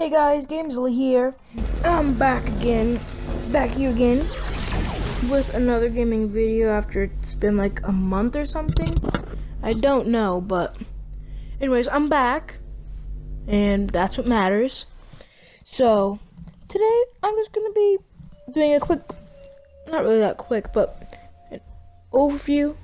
Hey guys, Gamezilla here. I'm back here again with another gaming video after it's been like a month or something. I don't know, but anyways, I'm back and that's what matters. So today I'm just gonna be doing a quick, not really that quick, but an overview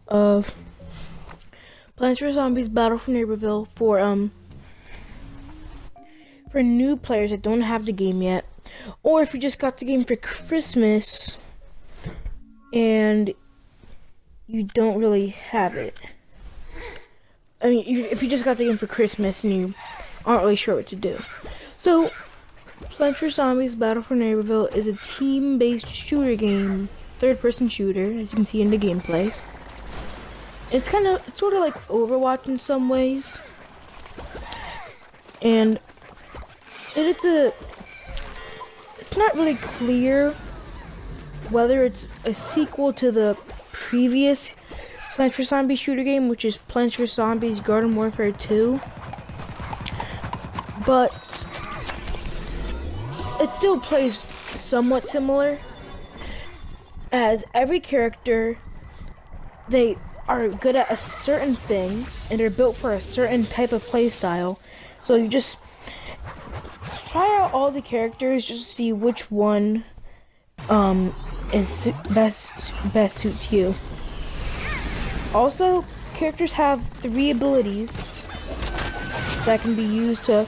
of Plants vs Zombies Battle for Neighborville for new players that don't have the game yet, or if you just got the game for Christmas and you don't really have it. I mean, if you just got the game for Christmas and you aren't really sure what to do. So, Plants vs Zombies Battle for Neighborville is a team-based shooter game, third-person shooter, as you can see in the gameplay. It's sort of like Overwatch in some ways, and it's not really clear whether it's a sequel to the previous Plants vs Zombies shooter game, which is Plants vs Zombies Garden Warfare 2, but it still plays somewhat similar, as every character, they are good at a certain thing and they're built for a certain type of play style. So you just try out all the characters just to see which one is best suits you. Also, characters have 3 abilities that can be used to,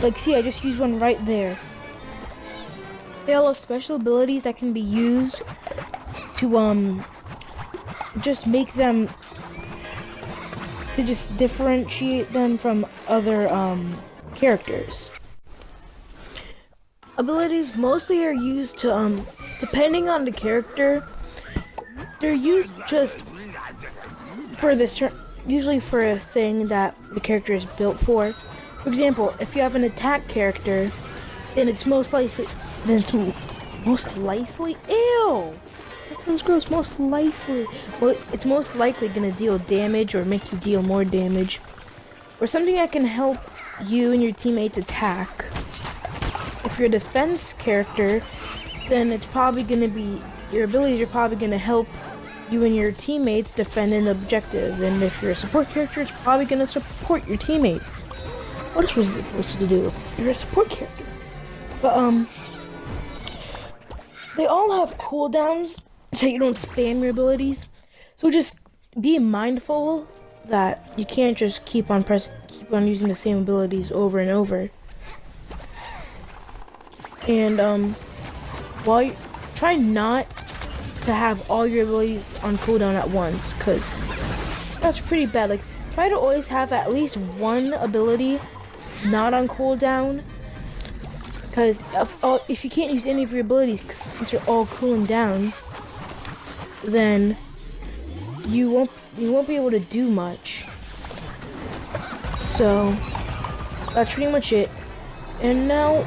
like, see, I just used one right there. They all have special abilities that can be used to just make them, to just differentiate them from other characters. Abilities mostly are used to, depending on the character, they're used just for this, usually for a thing that the character is built for. For example, if you have an attack character, then it's most likely, ew! That sounds gross. Well, it's most likely gonna deal damage or make you deal more damage, or something that can help you and your teammates attack. If you're a defense character, then it's probably gonna be, your abilities are probably gonna help you and your teammates defend an objective. And if you're a support character, it's probably gonna support your teammates. What else was it supposed to do if you're a support character? But they all have cooldowns, so you don't spam your abilities. So just be mindful that you can't just keep on using the same abilities over and over. And try not to have all your abilities on cooldown at once, because that's pretty bad. Like, try to always have at least one ability not on cooldown, because if you can't use any of your abilities since you're all cooling down, then you won't be able to do much. So that's pretty much it. And now,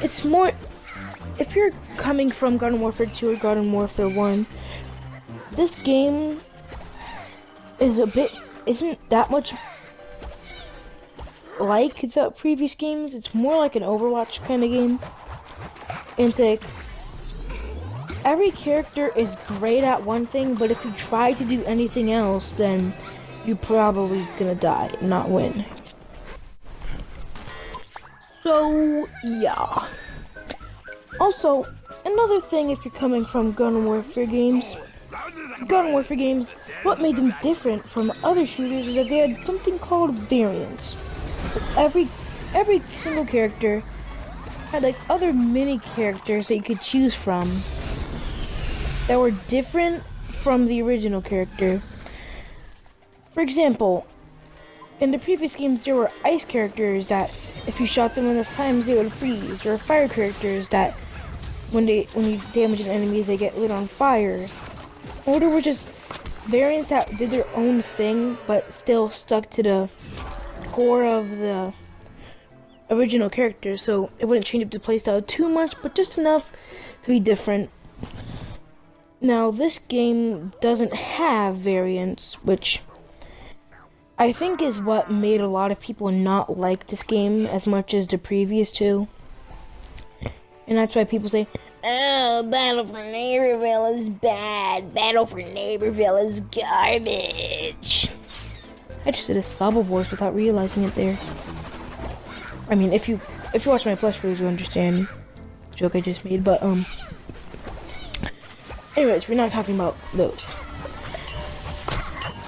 it's more, if you're coming from Garden Warfare 2 or Garden Warfare 1, this game isn't that much like the previous games. It's more like an Overwatch kind of game. And it's like, every character is great at one thing, but if you try to do anything else, then you're probably gonna die and not win. So, yeah. Also, another thing, if you're coming from Garden Warfare games, what made them different from other shooters is that they had something called variants. Every single character had like other mini characters that you could choose from that were different from the original character. For example, in the previous games there were ice characters that if you shot them enough times they would freeze. There were fire characters that when you damage an enemy they get lit on fire. Or there were just variants that did their own thing but still stuck to the core of the original character, so it wouldn't change up the playstyle too much, but just enough to be different. Now, this game doesn't have variants, which I think is what made a lot of people not like this game as much as the previous two. And that's why people say, oh, Battle for Neighborville is bad. Battle for Neighborville is garbage. I just did a Saba voice without realizing it there. I mean, if you watch my plush videos, you'll understand the joke I just made. But anyways, we're not talking about those.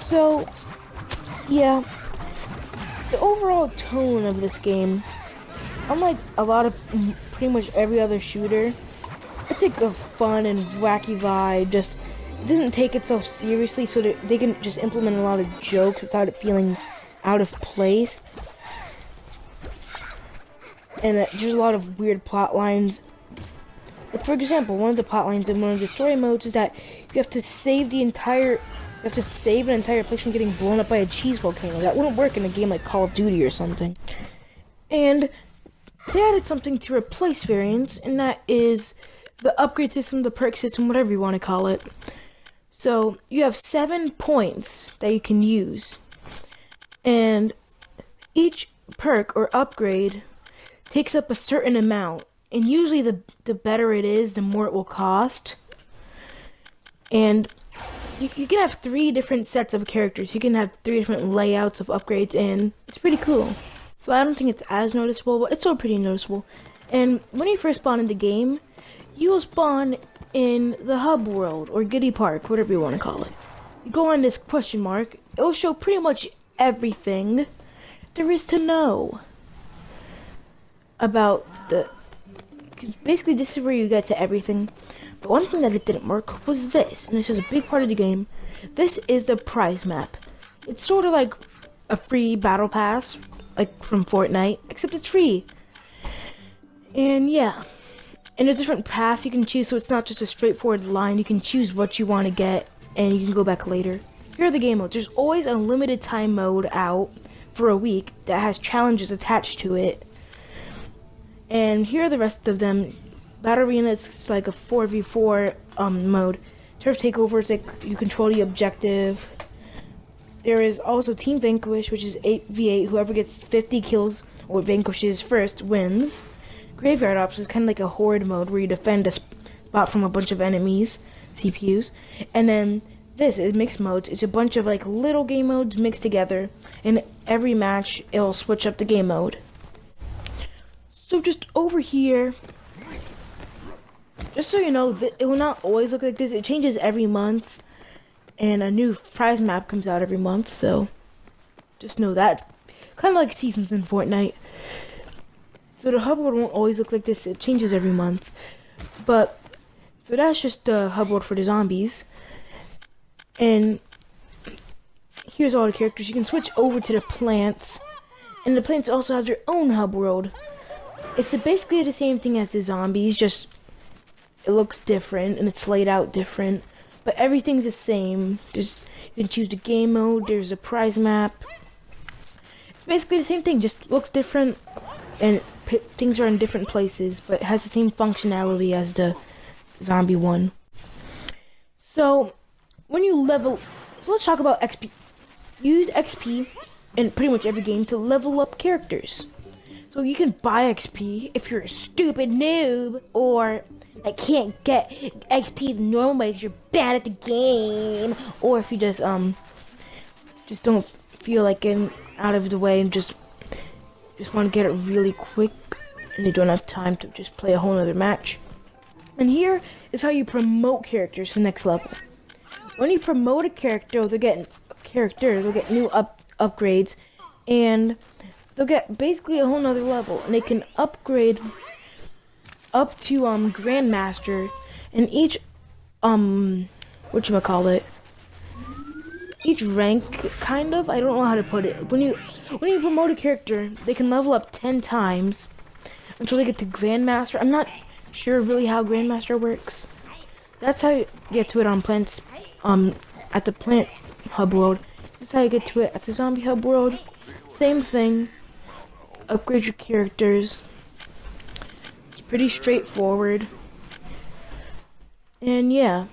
So, yeah, the overall tone of this game, unlike a lot of pretty much every other shooter, it's like a fun and wacky vibe. Just didn't take itself seriously, so that they can just implement a lot of jokes without it feeling out of place. And there's a lot of weird plot lines. Like, for example, one of the plot lines in one of the story modes is that you have to save an entire place from getting blown up by a cheese volcano. That wouldn't work in a game like Call of Duty or something. And they added something to replace variants, and that is the upgrade system, the perk system, whatever you want to call it. So you have 7 points that you can use, and each perk or upgrade takes up a certain amount, and usually the better it is, the more it will cost. And you can have 3 different sets of characters. You can have 3 different layouts of upgrades, and it's pretty cool. So I don't think it's as noticeable, but it's still pretty noticeable. And when you first spawn in the game, you will spawn in the hub world, or Giddy Park, whatever you want to call it. You go on this question mark, it will show pretty much everything there is to know about because basically this is where you get to everything. But one thing that it didn't work was this, and this is a big part of the game. This is the prize map. It's sort of like a free battle pass, like from Fortnite, except it's free. And yeah, and there's different paths you can choose, so it's not just a straightforward line. You can choose what you want to get, and you can go back later. Here are the game modes. There's always a limited time mode out for a week that has challenges attached to it. And here are the rest of them. Battle Arena, it's like a 4v4 mode. Turf Takeover, it's like you control the objective. There is also Team Vanquish, which is 8v8. Whoever gets 50 kills or vanquishes first wins. Graveyard Ops is kind of like a horde mode where you defend a spot from a bunch of enemies, CPUs. And then this is mixed modes. It's a bunch of like little game modes mixed together. And every match, it'll switch up the game mode. So just over here, just so you know, it will not always look like this. It changes every month, and a new prize map comes out every month, so just know that. It's kind of like seasons in Fortnite. So the hub world won't always look like this. It changes every month. But, so that's just the hub world for the zombies. And here's all the characters. You can switch over to the plants, and the plants also have their own hub world. It's basically the same thing as the zombies, just it looks different and it's laid out different, but everything's the same. Just you can choose the game mode. There's a prize map. It's basically the same thing, just looks different, and things are in different places, but it has the same functionality as the zombie one. So when you level, so let's talk about XP. Use XP in pretty much every game to level up characters. So you can buy XP if you're a stupid noob, or I can't get XP the normal way because you're bad at the game, or if you just don't feel like getting out of the way and just want to get it really quick, and you don't have time to just play a whole other match. And here is how you promote characters to the next level. When you promote a character, they'll get new upgrades, and they'll get basically a whole nother level, and they can upgrade up to Grandmaster, and each each rank, kind of, I don't know how to put it. When you promote a character, they can level up 10 times until they get to Grandmaster. I'm not sure really how Grandmaster works. That's how you get to it on plants, at the plant hub world. That's how you get to it at the zombie hub world. Same thing. Upgrade your characters. It's pretty straightforward. And yeah.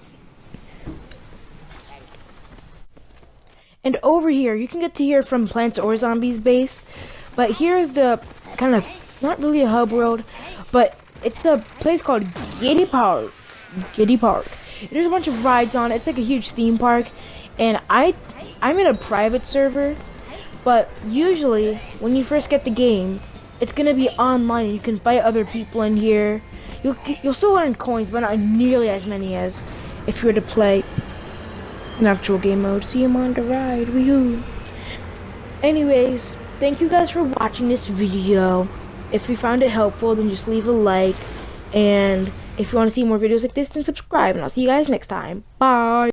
And over here, you can get to here from Plants or Zombies base. But here's the kind of, not really a hub world, but it's a place called Giddy Park. Giddy Park. There's a bunch of rides on it. It's like a huge theme park. And I'm in a private server. But usually, when you first get the game, it's gonna be online. You can fight other people in here. You'll still earn coins, but not nearly as many as if you were to play in actual game mode. See him on the ride, woohoo! Anyways, thank you guys for watching this video. If you found it helpful, then just leave a like. And if you want to see more videos like this, then subscribe. And I'll see you guys next time. Bye!